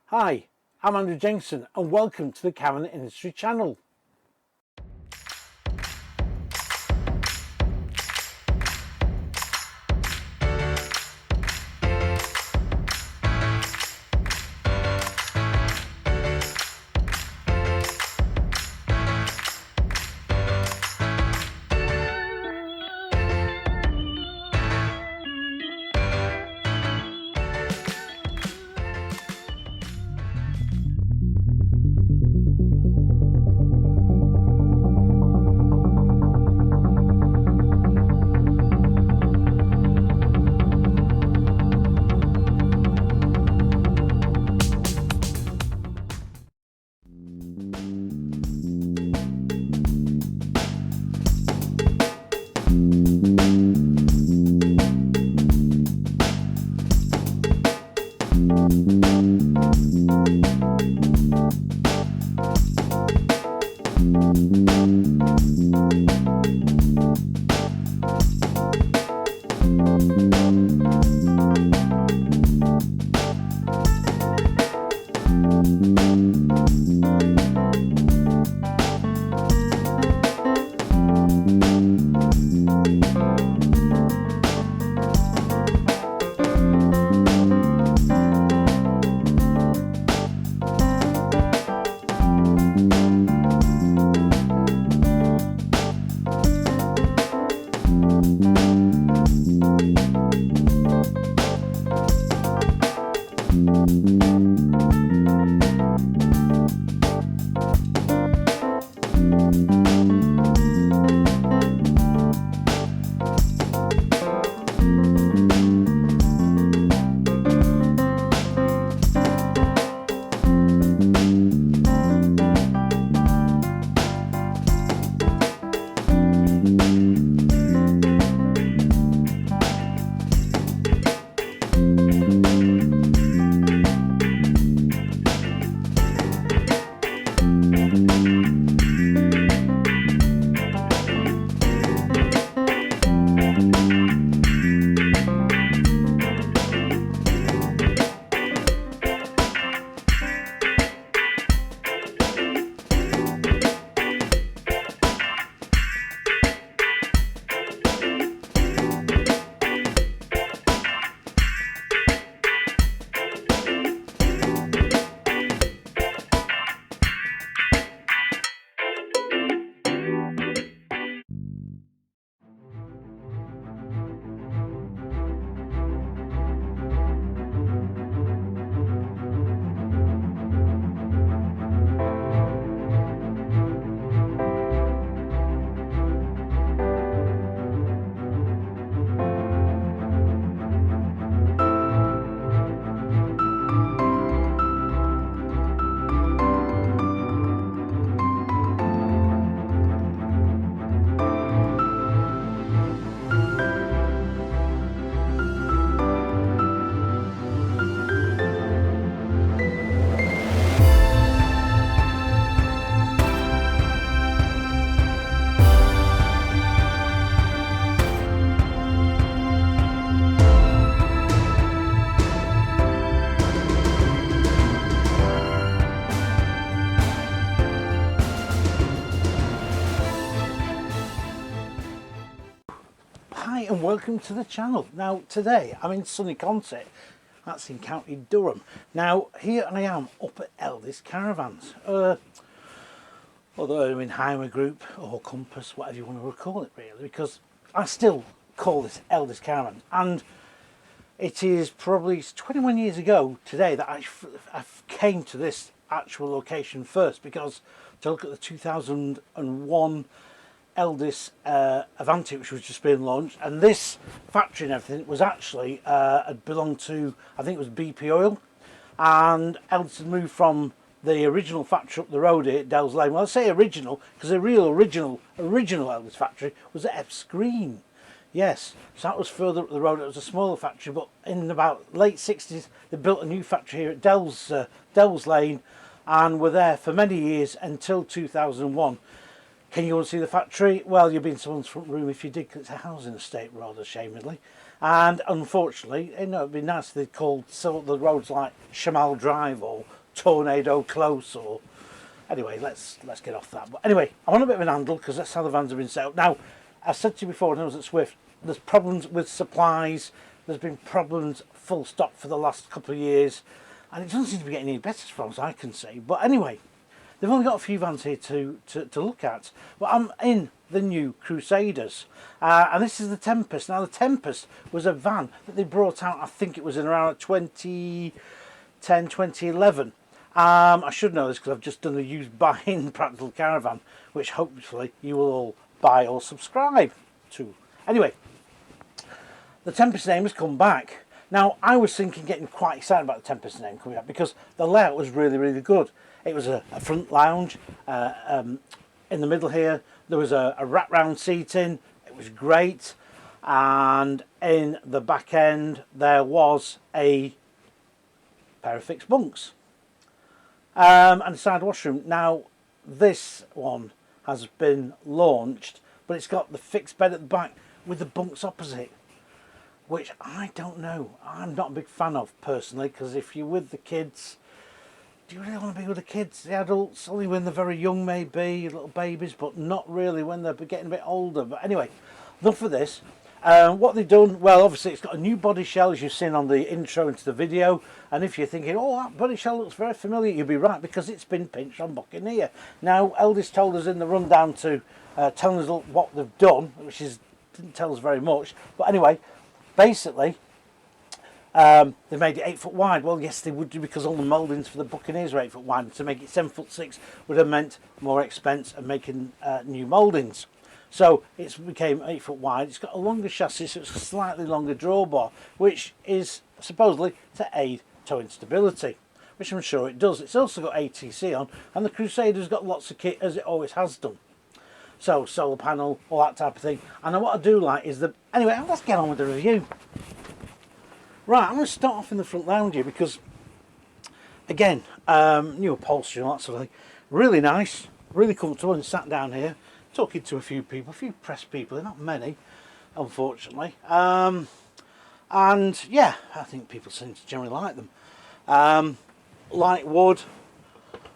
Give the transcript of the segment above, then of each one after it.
Hi, I'm Andrew Jenkinson and welcome to the Caravan Industry channel. Hi and welcome to the channel. Now today I'm in sunny Consett, that's in County Durham. Now here I am up at Elddis Caravans, although I'm in Heimer Group or Compass, whatever you want to call it really, because I still call this Elddis Caravan, and it is probably 21 years ago today that I came to this actual location first, because to look at the 2001 Elddis Avanti, which was just being launched, and this factory and everything was actually had belonged to, I think it was BP Oil, and Elddis had moved from the original factory up the road here at Dells Lane. Well, I say original because the real original Elddis factory was at Epps Green. Yes, so that was further up the road. It was a smaller factory, but in about late 60s they built a new factory here at Dells Lane, and were there for many years until 2001. Can you want to see the factory? Well, you'll be in someone's front room if you did, because it's a housing estate, rather ashamedly. And unfortunately, you know, it'd be nice if they'd called some of the roads like Shamal Drive or tornado close, or anyway, let's get off that. But anyway, I'm on a bit of an handle because that's how the vans have been set up. Now, I said to you before when I was at Swift, there's problems with supplies. There's been problems full stop for the last couple of years, and it doesn't seem to be getting any better as far as I can see. But anyway, they've only got a few vans here to look at. But I'm in the new Crusaders, and this is the Tempest. Now, the Tempest was a van that they brought out, I think it was in around 2010, 2011. I should know this because I've just done a used buy-in Practical Caravan, which hopefully you will all buy or subscribe to. Anyway, the Tempest name has come back. Now, I was getting quite excited about the Tempest name coming up because the layout was really, really good. It was a front lounge. In the middle here, there was a wrap-round seating. It was great. And in the back end, there was a pair of fixed bunks. And a side washroom. Now, this one has been launched, but it's got the fixed bed at the back with the bunks opposite, which I don't know. I'm not a big fan of personally, because if you're with the kids, do you really want to be with the kids? The adults, only when they're very young maybe, little babies, but not really when they're getting a bit older. But anyway, enough of this. What they've done, well, obviously it's got a new body shell, as you've seen on the intro into the video. And if you're thinking, oh, that body shell looks very familiar, you'll be right, because it's been pinched on Buccaneer. Now, Elddis told us in the rundown to tell us what they've done, which didn't tell us very much. But anyway, basically, they made it 8 foot wide. Well, yes, they would do, because all the mouldings for the Buccaneers are 8 foot wide. To make it 7'6" would have meant more expense and making new mouldings. So it became 8 foot wide. It's got a longer chassis, so it's a slightly longer drawbar, which is supposedly to aid towing stability, which I'm sure it does. It's also got ATC on, and the Crusader's got lots of kit, as it always has done. So solar panel, all that type of thing. And what I do like is the... Anyway, let's get on with the review. Right, I'm going to start off in the front lounge here because, again, new upholstery and all that sort of thing. Really nice, really comfortable, and sat down here talking to a few people, a few press people. They're not many, unfortunately. And yeah, I think people seem to generally like them. Light wood,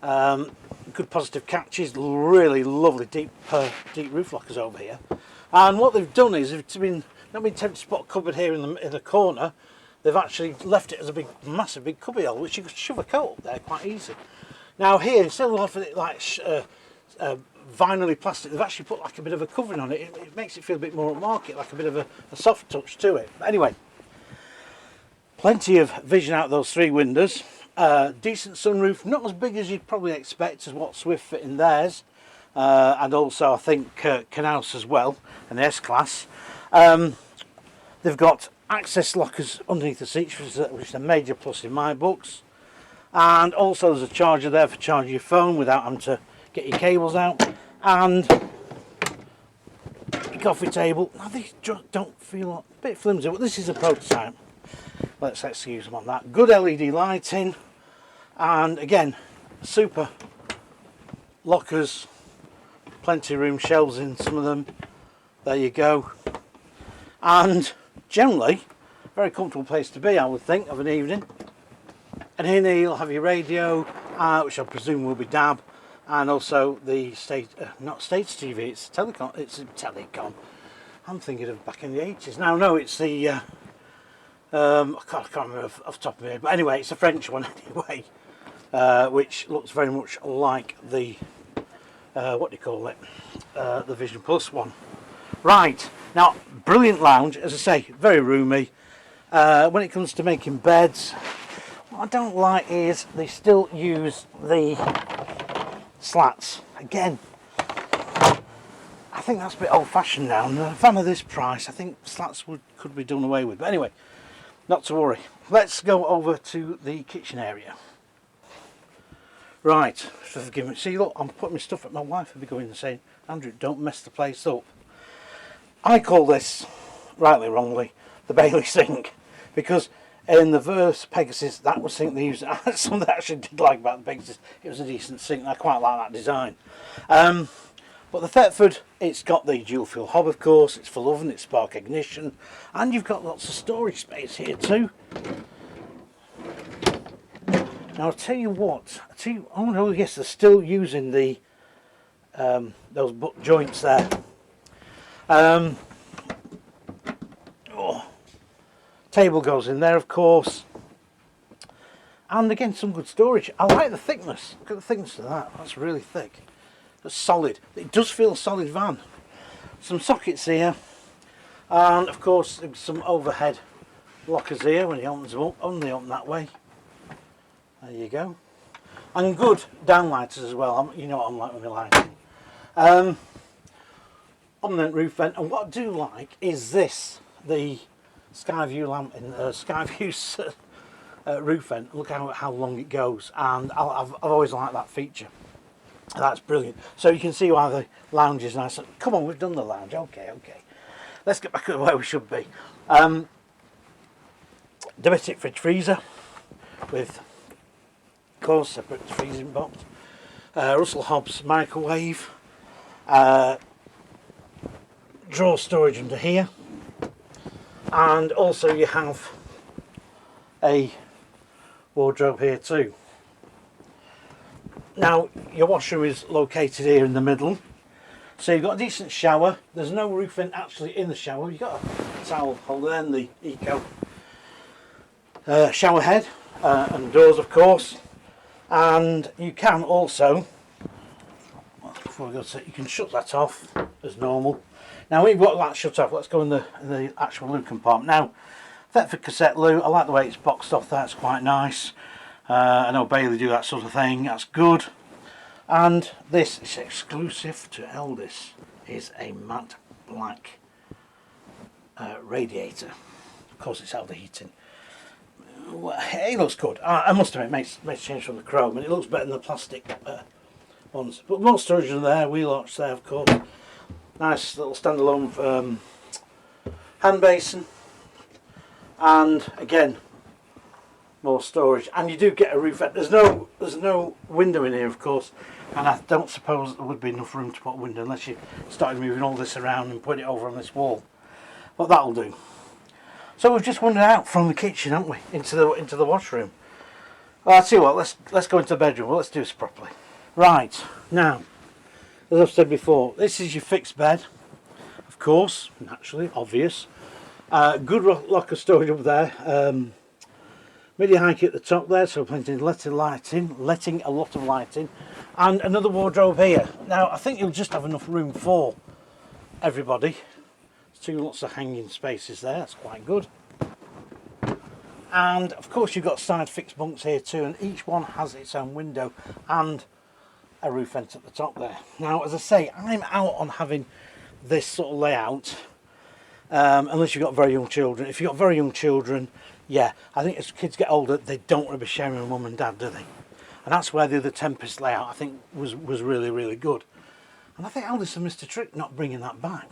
good positive catches, really lovely deep roof lockers over here. And what they've done is, not been tempted to put a cupboard here in the corner. They've actually left it as a massive big cubby hole, which you could shove a coat up there quite easy. Now here, instead of having it like vinyl plastic, they've actually put like a bit of a covering on it. It makes it feel a bit more upmarket, like a bit of a soft touch to it. But anyway, plenty of vision out those 3 windows. Decent sunroof, not as big as you'd probably expect as what Swift fit in theirs. And also I think Knaus as well, an S-Class. They've got access lockers underneath the seats, which is a major plus in my books. And also there's a charger there for charging your phone without having to get your cables out. And your coffee table. Now these don't feel a bit flimsy, but this is a prototype. Let's excuse them on that. Good LED lighting. And again, super lockers. Plenty of room, shelves in some of them. There you go. And generally, very comfortable place to be, I would think, of an evening. And here you'll have your radio, which I presume will be DAB, and also the not States TV, it's telecom. It's a telecom. I'm thinking of back in the 80s. Now, no, it's the I can't remember off the top of my head, but anyway, it's a French one anyway, which looks very much like the what do you call it? The Vision Plus one. Right, now, brilliant lounge, as I say, very roomy. When it comes to making beds, what I don't like is they still use the slats. Again, I think that's a bit old-fashioned now, and a fan of this price, I think slats could be done away with. But anyway, not to worry. Let's go over to the kitchen area. Right, so forgive me. See, look, I'm putting my stuff at my wife would be going and saying, Andrew, don't mess the place up. I call this, rightly or wrongly, the Bailey sink, because in the Verse Pegasus, that was sink they used. Something I actually did like about the Pegasus, it was a decent sink, and I quite like that design. But the Thetford, it's got the dual fuel hob, of course, it's full oven, it's spark ignition, and you've got lots of storage space here too. Now I'll tell you what. Oh no, yes, they're still using the those butt joints there. Oh, table goes in there, of course. And again, some good storage. I like the thickness. Look at the thickness of that. That's really thick. That's solid. It does feel a solid van. Some sockets here. And of course, some overhead lockers here when he opens them up. Only open that way. There you go. And good downlighters as well. You know what I'm like with my lighting. On the roof vent. And what I do like is this. The Skyview lamp in Skyview's roof vent. Look how long it goes, and I've always liked that feature. That's brilliant. So you can see why the lounge is nice. Come on, we've done the lounge. Okay. Let's get back to where we should be. Dometic fridge freezer with, of course, separate freezing box. Russell Hobbs microwave. Drawer storage under here, and also you have a wardrobe here too. Now your washroom is located here in the middle, so you've got a decent shower. There's no roof vent actually in the shower. You've got a towel holder and the eco shower head and doors, of course. And you can also, before we go to it, you can shut that off as normal. Now we've got that shut off. Let's go in the actual loo compartment. Now, Thetford cassette loo. I like the way it's boxed off. That's quite nice. I know Bailey do that sort of thing. That's good. And this is exclusive to Elddis. Is a matte black radiator. Of course, it's out the heating. It looks good. I must admit, it makes change from the chrome, and it looks better than the plastic ones. But more storage in there. Wheel arch there, of course. Nice little standalone hand basin. And again, more storage, and you do get a roof vent. There's no window in here, of course, and I don't suppose there would be enough room to put a window unless you started moving all this around and put it over on this wall. But that'll do. So we've just wandered out from the kitchen, haven't we, into the washroom. Well, I'll tell you what. Let's go into the bedroom. Well, let's do this properly. Right now, as I've said before, this is your fixed bed, of course, naturally, obvious. Good locker storage up there. Midi high at the top there, so plenty of letting a lot of light in, and another wardrobe here. Now I think you'll just have enough room for everybody. There's lots of hanging spaces there. That's quite good. And of course you've got side fixed bunks here too, and each one has its own window and a roof vent at the top there. Now, as I say, I'm out on having this sort of layout. Unless you've got very young children. If you've got very young children, yeah, I think as kids get older, they don't want to be sharing with mum and dad, do they? And that's where the other Tempest layout, I think, was really, really good. And I think Elddis have missed a trick not bringing that back.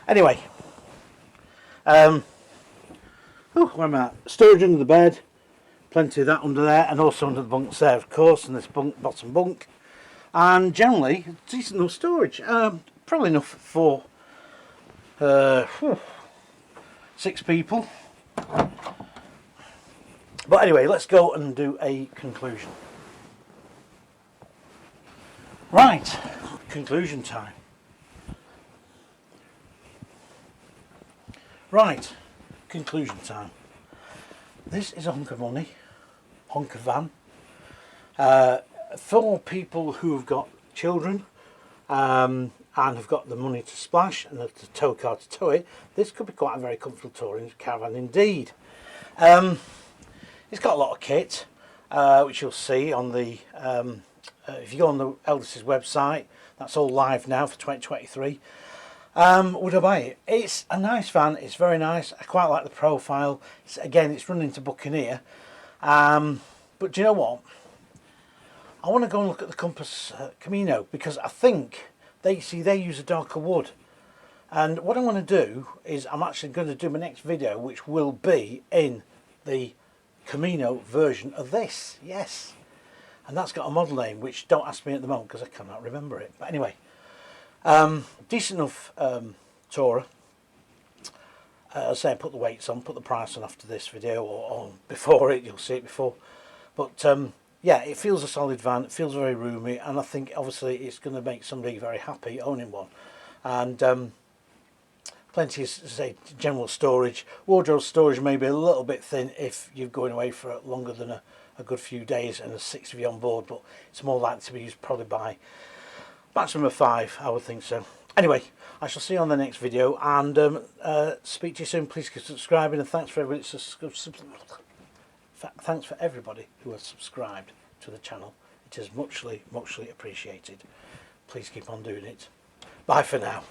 Anyway, where am I at? Storage under the bed, plenty of that under there, and also under the bunks there, of course, and this bottom bunk. And generally, decent enough storage. Probably enough for 6 people. But anyway, let's go and do a conclusion. Right, conclusion time. Right, conclusion time. This is a hunk of money, hunk of van. For people who have got children and have got the money to splash and the tow car to tow it, this could be quite a very comfortable touring caravan indeed. It's got a lot of kit, which you'll see on the if you go on the Elddis' website. That's all live now for 2023. Would I buy it? It's a nice van. It's very nice. I quite like the profile. It's running to Buccaneer. But do you know what? I want to go and look at the Compass Camino, because I think they use a darker wood. And what I'm going to do is I'm actually going to do my next video, which will be in the Camino version of this. Yes. And that's got a model name, which don't ask me at the moment because I cannot remember it. But anyway, decent enough Tourer. I'll say I put the weights on, put the price on after this video, or before it, you'll see it before. But yeah, it feels a solid van. It feels very roomy, and I think obviously it's going to make somebody very happy owning one. And plenty of, say, general storage. Wardrobe storage may be a little bit thin if you're going away for longer than a good few days and there's 6 of you on board, but it's more likely to be used probably by maximum of 5, I would think so. Anyway, I shall see you on the next video, and speak to you soon. Please keep subscribing, and thanks for everybody who has subscribed to the channel. It is muchly appreciated. Please keep on doing it. Bye for now.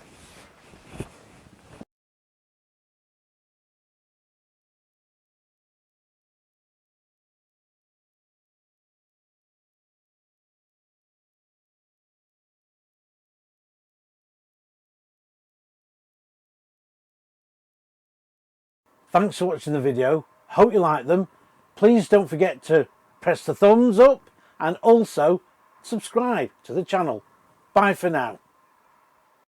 Thanks for watching the video. Hope you like them. Please don't forget to press the thumbs up and also subscribe to the channel. Bye for now.